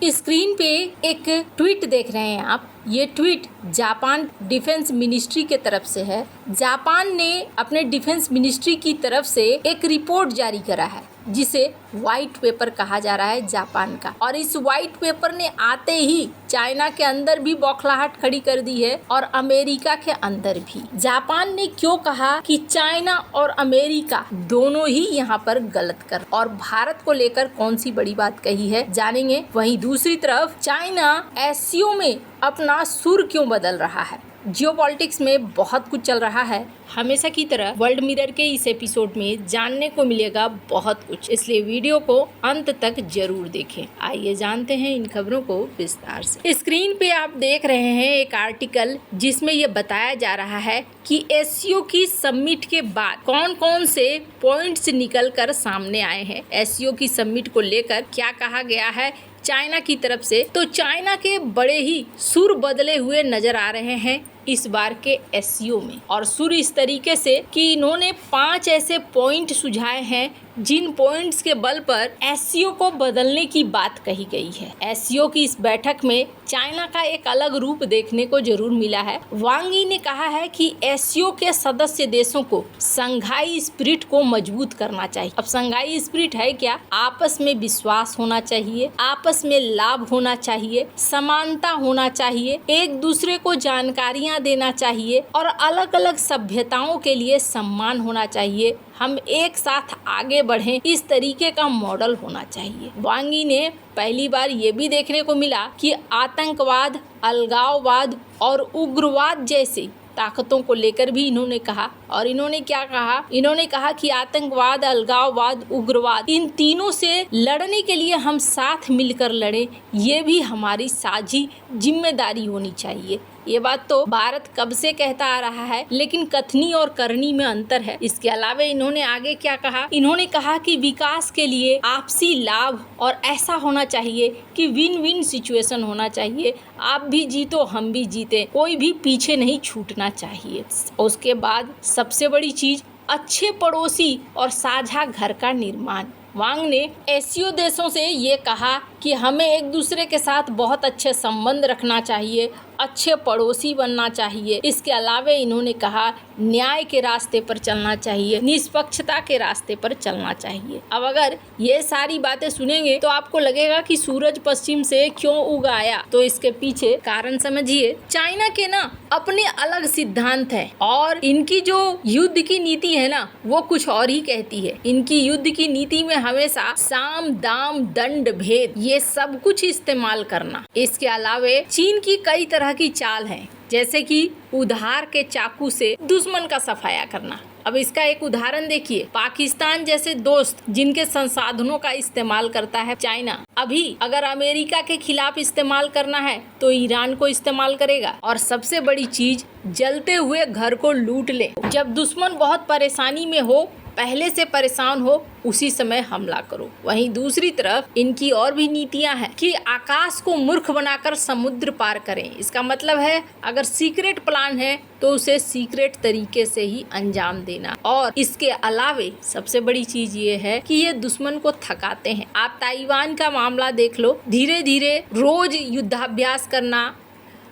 Screen पे एक tweet देख रहे हैं आप। ये ट्वीट जापान डिफेंस मिनिस्ट्री के तरफ से है। जापान ने अपने डिफेंस मिनिस्ट्री की तरफ से एक रिपोर्ट जारी करा है जिसे व्हाइट पेपर कहा जा रहा है जापान का। और इस व्हाइट पेपर ने आते ही चाइना के अंदर भी बौखलाहट खड़ी कर दी है और अमेरिका के अंदर भी। जापान ने क्यों कहा कि चाइना और अमेरिका दोनों ही यहाँ पर गलत कर, और भारत को लेकर कौन सी बड़ी बात कही है जानेंगे। वहीं दूसरी तरफ चाइना एससीओ में अपना सुर क्यों बदल रहा है। जियोपॉलिटिक्स में बहुत कुछ चल रहा है। हमेशा की तरह वर्ल्ड मिरर के इस एपिसोड में जानने को मिलेगा बहुत कुछ, इसलिए वीडियो को अंत तक जरूर देखें। आइए जानते हैं इन खबरों को विस्तार से। स्क्रीन पे आप देख रहे हैं एक आर्टिकल जिसमें यह बताया जा रहा है कि एससीओ की समिट के बाद कौन कौन से पॉइंट्स निकल कर सामने आए हैं। एससीओ की समिट को लेकर क्या कहा गया है चाइना की तरफ से, तो चाइना के बड़े ही सुर बदले हुए नजर आ रहे हैं इस बार के एससीओ में। और सुर इस तरीके से कि इन्होंने 5 ऐसे पॉइंट सुझाए हैं जिन पॉइंट्स के बल पर एससीओ को बदलने की बात कही गई है। एससीओ की इस बैठक में चाइना का एक अलग रूप देखने को जरूर मिला है। वांग यी ने कहा है कि एससीओ के सदस्य देशों को संघाई स्पिरिट को मजबूत करना चाहिए। अब संघाई स्पिरिट है क्या? आपस में विश्वास होना चाहिए, आपस में लाभ होना चाहिए, समानता होना चाहिए, एक दूसरे को जानकारियां देना चाहिए और अलग अलग सभ्यताओं के लिए सम्मान होना चाहिए। हम एक साथ आगे बढ़ें, इस तरीके का मॉडल होना चाहिए। वांग यी ने पहली बार ये भी देखने को मिला कि आतंकवाद, अलगाववाद और उग्रवाद जैसे ताकतों को लेकर भी इन्होंने कहा। और इन्होंने क्या कहा? इन्होंने कहा कि आतंकवाद, अलगाववाद, उग्रवाद, इन तीनों से लड़ने के लिए हम साथ मिलकर लड़ें, ये भी हमारी साझी जिम्मेदारी होनी चाहिए। ये बात तो भारत कब से कहता आ रहा है, लेकिन कथनी और करनी में अंतर है। इसके अलावा इन्होंने आगे क्या कहा? इन्होंने कहा कि विकास के लिए आपसी लाभ और ऐसा होना चाहिए कि विन विन सिचुएशन होना चाहिए। आप भी जीतो, हम भी जीते, कोई भी पीछे नहीं छूटना चाहिए। उसके बाद सबसे बड़ी चीज, अच्छे पड़ोसी और साझा घर का निर्माण। वांग ने एससीओ देशों से ये कहा कि हमें एक दूसरे के साथ बहुत अच्छे संबंध रखना चाहिए, अच्छे पड़ोसी बनना चाहिए। इसके अलावा इन्होंने कहा न्याय के रास्ते पर चलना चाहिए, निष्पक्षता के रास्ते पर चलना चाहिए। अब अगर ये सारी बातें सुनेंगे तो आपको लगेगा कि सूरज पश्चिम से क्यों उगा आया, तो इसके पीछे कारण समझिए। चाइना के ना अपने अलग सिद्धांत हैं और इनकी जो युद्ध की नीति है ना, वो कुछ और ही कहती है। इनकी युद्ध की नीति में हमेशा साम दाम दंड भेद ये सब कुछ इस्तेमाल करना। इसके अलावा चीन की कई तरह की चाल है, जैसे कि उधार के चाकू से दुश्मन का सफाया करना। अब इसका एक उदाहरण देखिए, पाकिस्तान जैसे दोस्त जिनके संसाधनों का इस्तेमाल करता है चाइना, अभी अगर अमेरिका के खिलाफ इस्तेमाल करना है तो ईरान को इस्तेमाल करेगा। और सबसे बड़ी चीज, जलते हुए घर को लूट ले। जब दुश्मन बहुत परेशानी में हो, पहले से परेशान हो, उसी समय हमला करो। वहीं दूसरी तरफ इनकी और भी नीतियां हैं कि आकाश को मूर्ख बनाकर समुद्र पार करें। इसका मतलब है अगर सीक्रेट प्लान है तो उसे सीक्रेट तरीके से ही अंजाम देना। और इसके अलावे सबसे बड़ी चीज ये है कि ये दुश्मन को थकाते हैं। आप ताइवान का मामला देख लो, धीरे धीरे रोज युद्धाभ्यास करना,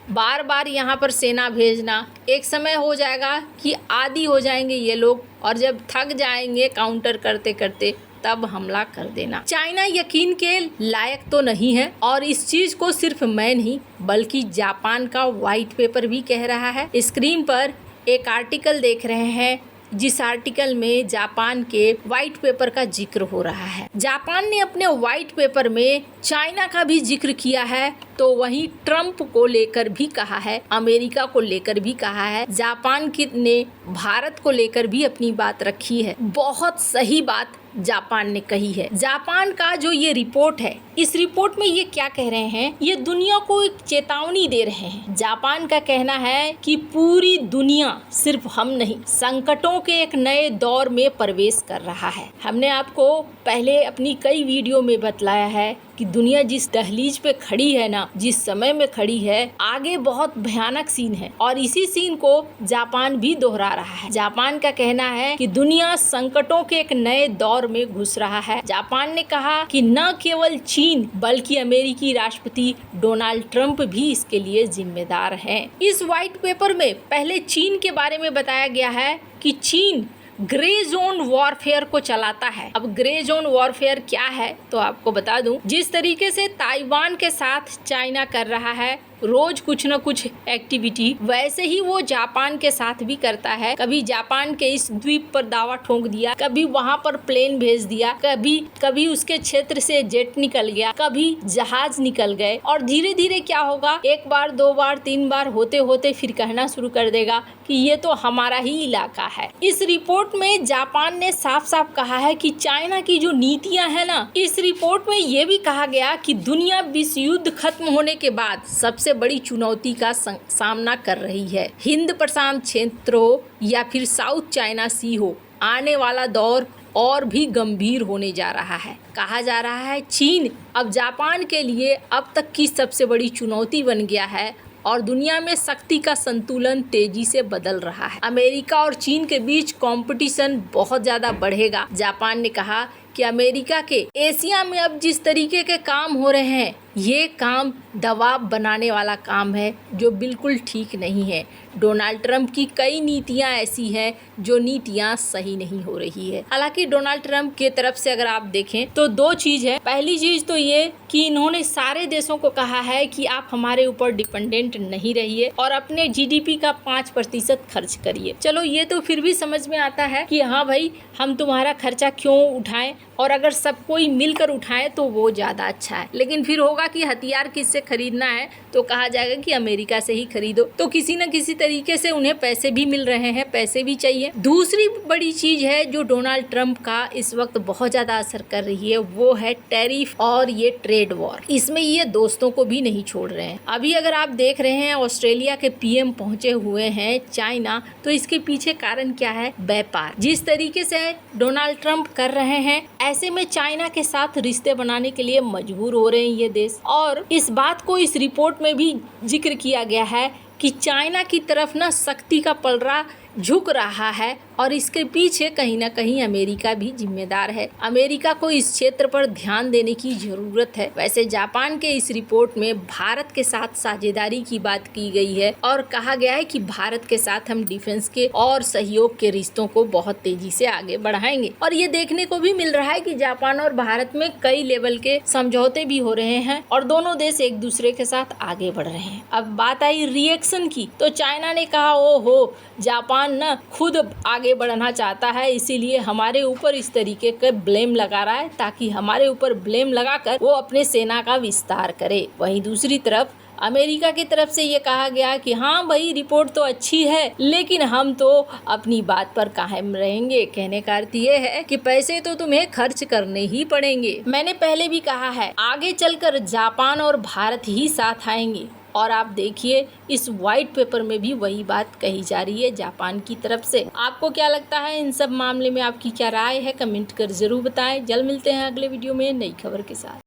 बार बार यहाँ पर सेना भेजना, एक समय हो जाएगा कि आदी हो जाएंगे ये लोग, और जब थक जाएंगे काउंटर करते करते तब हमला कर देना। चाइना यकीन के लायक तो नहीं है, और इस चीज को सिर्फ मैं नहीं बल्कि जापान का व्हाइट पेपर भी कह रहा है। स्क्रीन पर एक आर्टिकल देख रहे हैं जिस आर्टिकल में जापान के व्हाइट पेपर का जिक्र हो रहा है। जापान ने अपने व्हाइट पेपर में चाइना का भी जिक्र किया है, तो वहीं ट्रम्प को लेकर भी कहा है, अमेरिका को लेकर भी कहा है, जापान ने भारत को लेकर भी अपनी बात रखी है। बहुत सही बात जापान ने कही है। जापान का जो ये रिपोर्ट है, इस रिपोर्ट में ये क्या कह रहे हैं, ये दुनिया को एक चेतावनी दे रहे हैं। जापान का कहना है कि पूरी दुनिया, सिर्फ हम नहीं, संकटों के एक नए दौर में प्रवेश कर रहा है। हमने आपको पहले अपनी कई वीडियो में बतलाया है कि दुनिया जिस दहलीज पे खड़ी है ना, जिस समय में खड़ी है, आगे बहुत भयानक सीन है। और इसी सीन को जापान भी दोहरा रहा है। जापान का कहना है कि दुनिया संकटों के एक नए दौर वॉर में घुस रहा है। जापान ने कहा कि न केवल चीन बल्कि अमेरिकी राष्ट्रपति डोनाल्ड ट्रंप भी इसके लिए जिम्मेदार हैं। इस व्हाइट पेपर में पहले चीन के बारे में बताया गया है कि चीन ग्रे जोन वॉरफेयर को चलाता है। अब ग्रे जोन वॉरफेयर क्या है तो आपको बता दूं, जिस तरीके से ताइवान के साथ चाइना कर रहा है रोज कुछ न कुछ एक्टिविटी, वैसे ही वो जापान के साथ भी करता है। कभी जापान के इस द्वीप पर दावा ठोक दिया, कभी वहाँ पर प्लेन भेज दिया, कभी उसके क्षेत्र से जेट निकल गया, कभी जहाज निकल गए, और धीरे धीरे क्या होगा, एक बार, दो बार, तीन बार होते होते फिर कहना शुरू कर देगा कि ये तो हमारा ही इलाका है। इस रिपोर्ट में जापान ने साफ साफ कहा है कि चाइना की जो नीतियां है ना, इस रिपोर्ट में ये भी कहा गया कि दुनिया विश्व युद्ध खत्म होने के बाद सबसे बड़ी चुनौती का सामना कर रही है। हिंद प्रशांत क्षेत्र हो या फिर साउथ चाइना सी हो, आने वाला दौर और भी गंभीर होने जा रहा है। कहा जा रहा है चीन अब जापान के लिए अब तक की सबसे बड़ी चुनौती बन गया है और दुनिया में शक्ति का संतुलन तेजी से बदल रहा है। अमेरिका और चीन के बीच कंपटीशन बहुत ज्यादा बढ़ेगा। जापान ने कहा कि अमेरिका के एशिया में अब जिस तरीके के काम हो रहे हैं, ये काम दबाव बनाने वाला काम है जो बिल्कुल ठीक नहीं है। डोनाल्ड ट्रंप की कई नीतियां ऐसी हैं जो नीतियां सही नहीं हो रही है। हालांकि डोनाल्ड ट्रंप के तरफ से अगर आप देखें तो दो चीज है। पहली चीज तो ये कि इन्होंने सारे देशों को कहा है कि आप हमारे ऊपर डिपेंडेंट नहीं रहिए और अपने जीडीपी का 5% खर्च करिए। चलो ये तो फिर भी समझ में आता है कि हाँ भाई, हम तुम्हारा खर्चा क्यों उठाएं, और अगर सब कोई मिलकर उठाए तो वो ज़्यादा अच्छा है। लेकिन फिर होगा कि हथियार किससे खरीदना है तो कहा जाएगा कि अमेरिका से ही खरीदो। तो किसी न किसी तरीके से उन्हें पैसे भी मिल रहे हैं, पैसे भी चाहिए। दूसरी बड़ी चीज है जो डोनाल्ड ट्रंप का इस वक्त बहुत ज़्यादा असर कर रही है, वो है टैरिफ और ये ट्रेड वॉर। इसमें ये दोस्तों को भी नहीं छोड़ रहे हैं। अभी अगर आप देख रहे हैं ऑस्ट्रेलिया के पीएम पहुंचे हुए हैं चाइना, तो इसके पीछे कारण क्या है? व्यापार। जिस तरीके से डोनाल्ड ट्रंप कर रहे हैं, ऐसे में चाइना के साथ रिश्ते बनाने के लिए मजबूर हो रहे हैं ये देश। और इस बात को इस रिपोर्ट में भी जिक्र किया गया है कि चाइना की तरफ ना शक्ति का पलड़ा झुक रहा है और इसके पीछे कहीं ना कहीं अमेरिका भी जिम्मेदार है। अमेरिका को इस क्षेत्र पर ध्यान देने की जरूरत है। वैसे जापान के इस रिपोर्ट में भारत के साथ साझेदारी की बात की गई है और कहा गया है कि भारत के साथ हम डिफेंस के और सहयोग के रिश्तों को बहुत तेजी से आगे बढ़ाएंगे। और ये देखने को भी मिल रहा है कि जापान और भारत में कई लेवल के समझौते भी हो रहे हैं और दोनों देश एक दूसरे के साथ आगे बढ़ रहे हैं। अब बात आई रिएक्शन की, तो चाइना ने कहा ओहो, जापान ना खुद आगे बढ़ना चाहता है, इसीलिए हमारे ऊपर इस तरीके का ब्लेम लगा रहा है ताकि हमारे ऊपर ब्लेम लगाकर वो अपने सेना का विस्तार करे। वहीं दूसरी तरफ अमेरिका की तरफ से ये कहा गया कि हाँ भाई, रिपोर्ट तो अच्छी है लेकिन हम तो अपनी बात पर कायम रहेंगे। कहने का अर्थ ये है कि पैसे तो तुम्हें खर्च करने ही पड़ेंगे। मैंने पहले भी कहा है, आगे चलकर जापान और भारत ही साथ आएंगे और आप देखिए इस व्हाइट पेपर में भी वही बात कही जा रही है जापान की तरफ से। आपको क्या लगता है इन सब मामले में? आपकी क्या राय है? कमेंट कर जरूर बताएं। जल्द मिलते हैं अगले वीडियो में नई खबर के साथ।